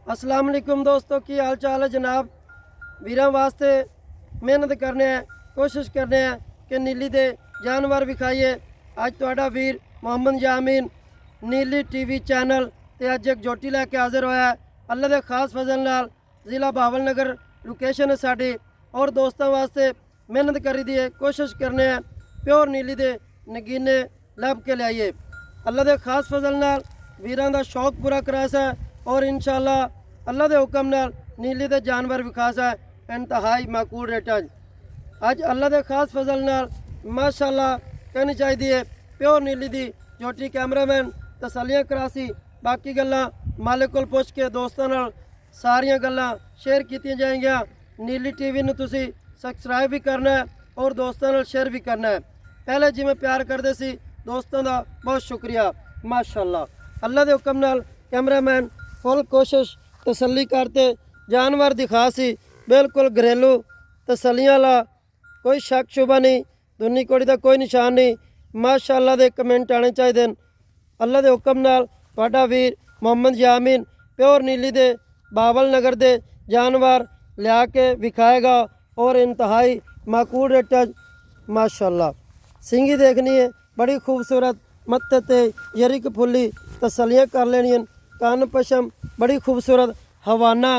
अस्सलाम वालेकुम दोस्तों, की हाल चाल है जनाब। वीरां वास्ते मेहनत करने हैं, कोशिश करने हैं कि नीली दे जानवर विखाइए। अज तुहाडा वीर मोहम्मद यामीन नीली टीवी चैनल ते अज एक जोटी लैके हाजिर होया है। अल्लाह दे खास फजल नाल जिला बहावल नगर लोकेशन है साडी, और दोस्तों वास्ते मेहनत करी दी है, कोशिश करने हैं प्योर नीली दे नगीने लभ के लियाइए। अल्लाह दे खास फजल नाल वीरां दा शौक पूरा करासा है, और इंशाअल्लाह अल्लाह के हुक्म नाल नीली दे जानवर विखासा है इंतहाई माकूल रेटा। अज अल्लाह के खास फजल नाल माशाअल्लाह कहनी चाहिए प्योर नीली दी जोटी कैमरामैन तसलियां करासी। बाकी गल्लां मालिक कोल पुछ के दोस्तों नाल सारियां गल्लां शेयर कीतियां जाएंगियां। नीली टीवी नूं तुसीं सबसक्राइब भी करना है और दोस्तों नाल शेयर भी करना है। पहले जिवें प्यार करते सी दोस्तों का बहुत शुक्रिया माशाअल्लाह। अल्लाह के हुक्म नाल कैमरामैन फुल कोशिश तसल्ली करते जानवर दिखा सी, बिल्कुल घरेलू तसलियां ला, कोई शक शुबा नहीं, दुनी कोड़ी का कोई निशान नहीं। माशाअल्लाह दे कमेंट आने चाहिए। अल्लाह के हुक्म नाल तुहाडा वीर मोहम्मद यामीन प्योर नीली दे बावल नगर दे जानवर लिया के विखाएगा, और इंतहाई माकूल रेट माशाअल्लाह। सिंगी देखनी है बड़ी खूबसूरत, मत्थे ते यरिक फुली तसलियां कर लेनियां। कान पशम बड़ी खूबसूरत, हवाना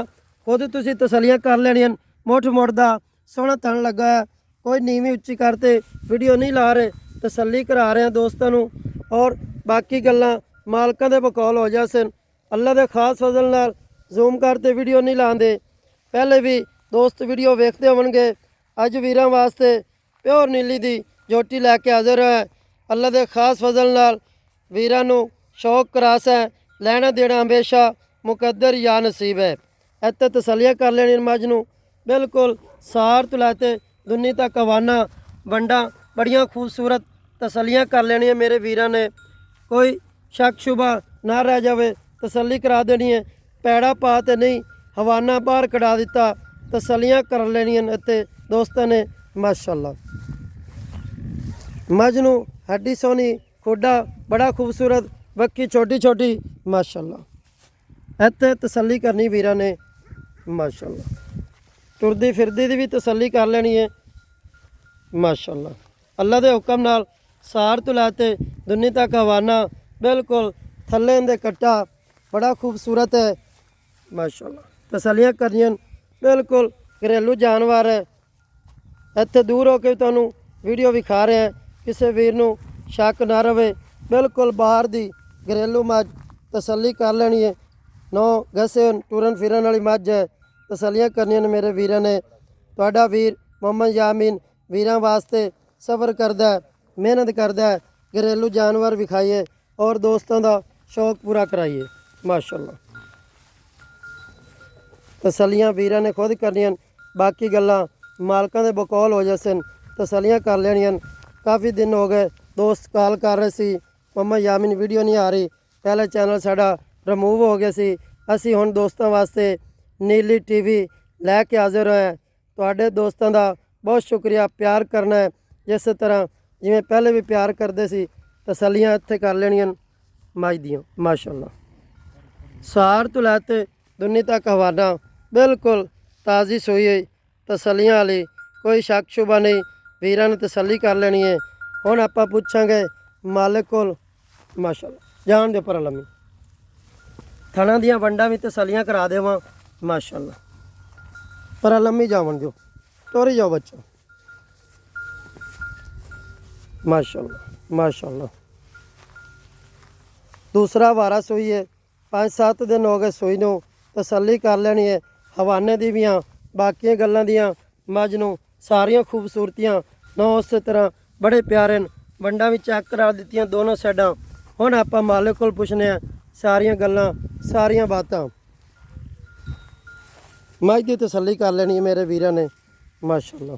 खुद तुसी तसलियां कर लेनियां। मुठ मुड़दा सोहना तन लगा है, कोई नीवी उच्ची करते वीडियो नहीं ला रहे, तसल्ली करा रहे हैं दोस्तों नूं। और बाकी गल्लां मालकां दे बकौल हो जासन। अल्लाह दे खास फजल नाल जूम करते वीडियो नहीं लाते। पहले भी दोस्त वीडियो वेखते होवणगे। अज वीरां वास्ते प्योर नीली दी जोटी लैके हाजिर है। अल्लाह दे खास फजल नाल वीरां नूं शौक करास है, लैना देना हमेशा मुकद्दर या नसीब है। इत्थे तसलियां कर लेनी मझ नूं, बिल्कुल सार तो लैते दुनी तक हवाना वंडा बड़ियां खूबसूरत तसलियां कर लेनियां मेरे वीरां ने। कोई शक शुबा ना रह जाए, तसल्ली करा देनी है। पैड़ा पा तो नहीं, हवाना बाहर कढ़ा दिता, तसलियां कर लेनियां इत्थे दोस्तों ने माशाअल्लाह। मझ नूं हड्डी सोहनी, खुडा बड़ा खूबसूरत, वक्की छोटी छोटी माशाअल्लाह। इत्थे तसल्ली करनी वीरां ने माशाअल्लाह। टुरदी फिरदी दी भी तसल्ली कर लेनी है माशाअल्लाह। अल्लाह के हुक्म नाल सार तो लैते दुनी तक हवाना, बिल्कुल थल्ले इंदे कट्टा बड़ा खूबसूरत है माशाअल्लाह। तसलियां करनियां, बिल्कुल घरेलू जानवर है। इत्थे दूर होकर तुहानूं वीडियो विखा रहे हैं, किसी वीर नूं शक ना रहे। बिल्कुल बाहर दी घरेलू मझ तसल्ली कर लेनी है। 9 गसे टुरन फिरन वाली मझ है, तसलियां करनियां मेरे वीरां ने। तुहाडा वीर मोहम्मद यामीन वीरां वास्ते सबर करदा है, मेहनत करदा है, घरेलू जानवर विखाइए और दोस्तों का शौक पूरा कराइए माशाअल्लाह। तसलियां वीरां ने खुद करनियां, बाकी गल्लां मालकां दे बकौल हो जासन, तसलियां कर लेनियां। काफ़ी दिन हो गए दोस्त कॉल कर रहे सी, मोहम्मद यामीन वीडियो नहीं आ रही, पहले चैनल साडा रिमूव हो गया सी। असी हुण दोस्तों वास्ते नीली टीवी लैके हाजिर होए। तुहाडे दोस्तों का बहुत शुक्रिया, प्यार करना है जिस तरह जिवें पहले भी प्यार करते सी। तसलियां इत्थे कर लेनियां मझ दियां माशाअल्लाह। सार तो लैते दुनी तक हवाना, बिल्कुल ताज़ी सोई हुई तसलियां वाली, कोई शक शुबा नहीं। वीरां ने तसल्ली कर लेनी है। हुण आपां पुछांगे मालिक कोल माशाअल्लाह। जान दे पर लम्मी थणा दियां वंडां भी तसलियां करा देवां माशाअल्लाह। पर लम्मी जावन दो, टोरी जाओ बच्चा माशाअल्लाह माशाअल्लाह। दूसरा वारा सोई है, 5-7 दिन हो गए सोई नूं, तसल्ली कर लेनी है। हवाने दी भी बाकी गल्लां दियां मझ नूं सारियां खूबसूरतियां ना उस तरह बड़े प्यारे वंडा भी चैक करा दित्तियां दोनों साइडां। हुण आपां मालिक कोल पुछने आ सारियां गल्लां सारियां बातां। मझ की तसल्ली कर लेनी है मेरे वीरां ने माशाअल्लाह।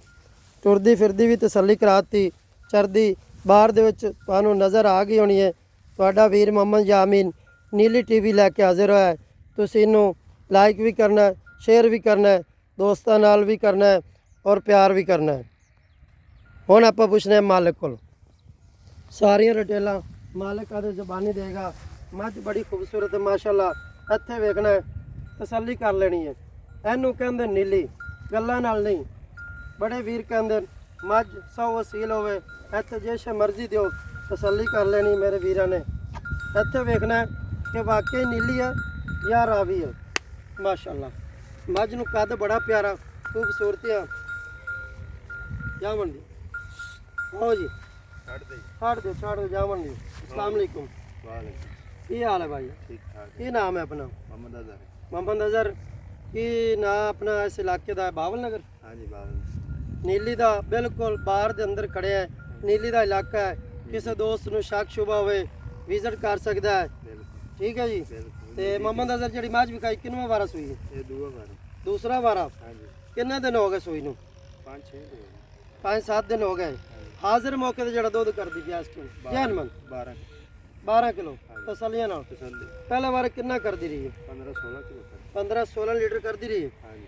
टुरदी फिरदी भी तसल्ली कराती, चरदी बाहर दे विच तुहानूं नज़र आ गई होनी है। तुहाडा वीर मोहम्मद यामीन नीली टीवी लैके हाजिर होया है। तुसीं इनूं लाइक भी करना है, शेयर भी करना है, दोस्तों नाल भी करना है और प्यार भी करना है। हुण आपां पुछने मालिक कोल सारियां डिटेलां मालिक आदे ज़बानी देगा। मझ बड़ी खूबसूरत है माशाअल्लाह। इत्थे वेखना है ਤਸੱਲੀ ਕਰ ਲੈਣੀ ਹੈ। ਇਹਨੂੰ ਕਹਿੰਦੇ ਨੀਲੀ, ਗੱਲਾਂ ਨਾਲ ਨਹੀਂ। ਬੜੇ ਵੀਰ ਕਹਿੰਦੇ ਮੱਝ 100 ਵਸੀਲ ਹੋਵੇ, ਇੱਥੇ ਜੇ ਮਰਜ਼ੀ ਦਿਓ, ਤਸੱਲੀ ਕਰ ਲੈਣੀ ਮੇਰੇ ਵੀਰਾਂ ਨੇ। ਇੱਥੇ ਵੇਖਣਾ ਹੈ ਕਿ ਵਾਕਈ ਨੀਲੀ ਹੈ ਜਾਂ ਰਾਵੀ ਹੈ। ਮਾਸ਼ਾਅੱਲਾ ਮੱਝ ਨੂੰ ਕੱਦ ਬੜਾ ਪਿਆਰਾ, ਖੂਬਸੂਰਤੀ ਆ। ਜਾਵਣ ਦੀ ਹੋ ਜੀ, ਛੱਡ ਦਿਓ ਜਾਵਣ ਦੀ। अस्सलाम वालेकुम। ਕੀ ਹਾਲ ਹੈ ਭਾਈ? ठीक ठाक। ਕੀ ਨਾਮ ਹੈ ਆਪਣਾ? मोहम्मद अजहर। ਮੁਹੰਮਦ ਅਜ਼ਹਰ। ਕੀ ਨਾਂ ਆਪਣਾ ਇਸ ਇਲਾਕੇ ਦਾ? ਬਾਵਲ ਨਗਰ। हाँ जी बाबा। ਨੀਲੀ ਦਾ ਬਿਲਕੁਲ ਬਾਹਰ ਦੇ ਅੰਦਰ ਖੜਿਆ ਹੈ। ਨੀਲੀ ਦਾ ਇਲਾਕਾ ਹੈ, ਕਿਸੇ ਦੋਸਤ ਨੂੰ ਸ਼ੱਕ ਸ਼ੁਬਾ ਹੋਵੇ ਵਿਜ਼ਿਟ ਕਰ ਸਕਦਾ ਹੈ। बिल्कुल ਠੀਕ ਹੈ ਜੀ। बिल्कुल। ਤੇ ਮੁਹੰਮਦ ਅਜ਼ਹਰ ਜਿਹੜੀ ਮੱਝ ਵਿਖਾਈ ਕਿੰਨਵਾਂ ਵਾਰਾ ਸੂਈ ਹੈ? ये दुआ बार। ਦੂਸਰਾ ਵਾਰਾ। हाँ जी ਕਿੰਨੇ ਦਿਨ ਹੋ ਗਏ ਸੂਈ ਨੂੰ? 5-6 दिन। 5-7 ਦਿਨ ਹੋ ਗਏ। ਹਾਜ਼ਰ ਮੌਕੇ ਤੇ ਜਿਹੜਾ ਦੁੱਧ ਕਰਦੀ ਪਿਆ ਇਸ ਟਾਈਮ ਜੈਨਮਨ 12 ਕਿਲੋ ਤਸੱਲੀਆਂ ਨਾਲ। तसल्ली। ਪਹਿਲਾ ਵਾਰ ਕਿੰਨਾ ਕਰਦੀ ਰਹੀ ਹੈ? 15-16 किलो कर। 15-16 ਲੀਟਰ ਕਰਦੀ ਰਹੀ ਹੈ। हाँ जी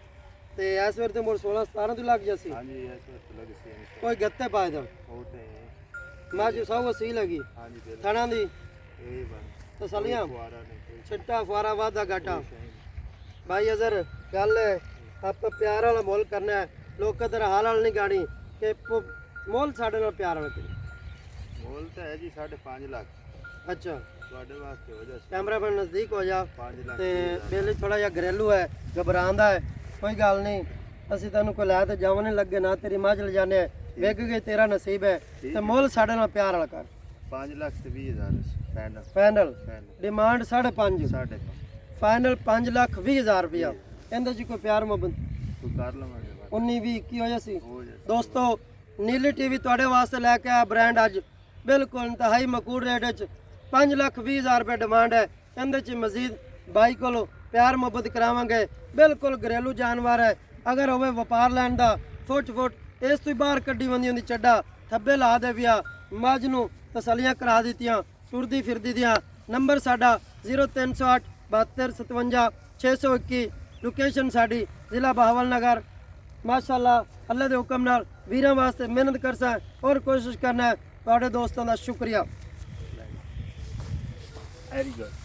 ਤੇ ਇਸ ਵਾਰ ਤੇ ਮੋੜ 16-17 ਤੋਂ ਲੱਗ ਜਾਸੀ। हाँ जी ऐसे तो लग सी है। ਕੋਈ ਗੱਤੇ ਪਾਏ ਦਾ होते हैं। ਮੱਝ ਸੌ ਵਸੀਲ ਹੈਗੀ। हाँ जी बिल्कुल। ਥਣਾ ਦੀ ये बात ਤਸੱਲੀਆਂ, फुआरा नहीं कोई ਛਿੱਟਾ ਫੁਆਰਾ ਵਾਧਾ ਘਾਟਾ। शय नहीं। ਭਾਈ ਅਜ਼ਰ ਗੱਲ ਹੈ ਆਪਾਂ ਪਿਆਰ ਵਾਲਾ ਮੁੱਲ ਕਰਨਾ ਹੈ, ਲੋਕਾਂ ਦਾ ਹਾਲ ਵਾਲ ਨਹੀਂ ਗਾਣੀ ਕਿ ਮੁੱਲ ਸਾਡੇ ਨਾਲ ਪਿਆਰ ਵਾਲਾ ਕਰੀ। बोलता है जी 5.5 लाख। ਅੱਛਾ ਤੁਹਾਡੇ ਵਾਸਤੇ ਹੋ ਜਾ। ਕੈਮਰਾਮੈਨ ਨਜ਼ਦੀਕ ਹੋ ਜਾ। 5 ਲੱਖ ਤੇ ਬੇਲੀ ਥੋੜਾ ਜਿਹਾ ਘਰੇਲੂ ਹੈ, ਘਬਰਾਉਂਦਾ ਹੈ। ਕੋਈ ਗੱਲ ਨਹੀਂ, ਅਸੀਂ ਤੈਨੂੰ ਕੋਈ ਲੈ ਤੇ ਜਾਵਣ ਨਹੀਂ ਲੱਗੇ ਨਾ, ਤੇਰੀ ਮੱਝ ਲਿਜਾਨੇ ਵੇਖ ਗਏ, ਤੇਰਾ ਨਸੀਬ ਹੈ। ਤੇ ਮੁੱਲ ਸਾਡੇ ਨਾਲ ਪਿਆਰ ਵਾਲਾ ਕਰ। 5 ਲੱਖ ਤੇ 20,000 final. Final final demand 5.5, 5.5 final 5,20,000 ਰੁਪਇਆ। ਇਹਦੇ ਚ ਕੋਈ ਪਿਆਰ ਮੁਹੱਬਤ ਤੂੰ ਕਰ ਲਵਾਂਗੇ ਬਸ। 19-20 ਕੀ ਹੋ ਜਾਸੀ। ਹੋ ਜਾ। ਦੋਸਤੋ ਨੀਲੀ ਟੀਵੀ ਤੁਹਾਡੇ ਵਾਸਤੇ ਲੈ ਕੇ ਆਇਆ ਬ੍ਰਾਂਡ ਅੱਜ ਬਿਲਕੁਲ ਇੰਤਹਾਈ ਮਕੂਲ ਰੇਟ ਵਿੱਚ 5,20,000 ਰੁਪਏ ਡਿਮਾਂਡ ਹੈ। ਇਹਦੇ ਚ ਮਜ਼ੀਦ ਬਾਈ ਕੋਲੋਂ ਪਿਆਰ ਮੁਹੱਬਤ ਕਰਾਵਾਂਗੇ। ਬਿਲਕੁਲ ਘਰੇਲੂ ਜਾਨਵਰ ਹੈ। ਅਗਰ ਹੋਵੇ ਵਪਾਰ ਲੈਣ ਦਾ ਫੁੱਟ ਇਸ ਤੋਂ ਬਾਹਰ ਕੱਢੀ ਬੰਦੀ ਹੁੰਦੀ ਚੱਡਾ ਥੱਬੇ ਲਾ ਦੇ ਵਿਆ ਮੱਝ ਨੂੰ ਤਸੱਲੀਆਂ ਕਰਾ ਦਿੱਤੀਆਂ ਟੁਰਦੀ ਫਿਰਦੀ ਦੀਆਂ। ਨੰਬਰ ਸਾਡਾ 0308 72 57 621। ਲੋਕੇਸ਼ਨ ਸਾਡੀ ਜ਼ਿਲ੍ਹਾ ਬਹਾਵਲ ਨਗਰ। ਮਾਸ਼ਾਅੱਲਾ ਅੱਲਾ ਦੇ ਹੁਕਮ ਨਾਲ ਵੀਰਾਂ ਵਾਸਤੇ ਮਿਹਨਤ ਕਰਸਾਂ ਔਰ ਕੋਸ਼ਿਸ਼ ਕਰਨਾ ਹੈ। ਤੁਹਾਡੇ ਦੋਸਤਾਂ ਦਾ ਸ਼ੁਕਰੀਆ। Very good.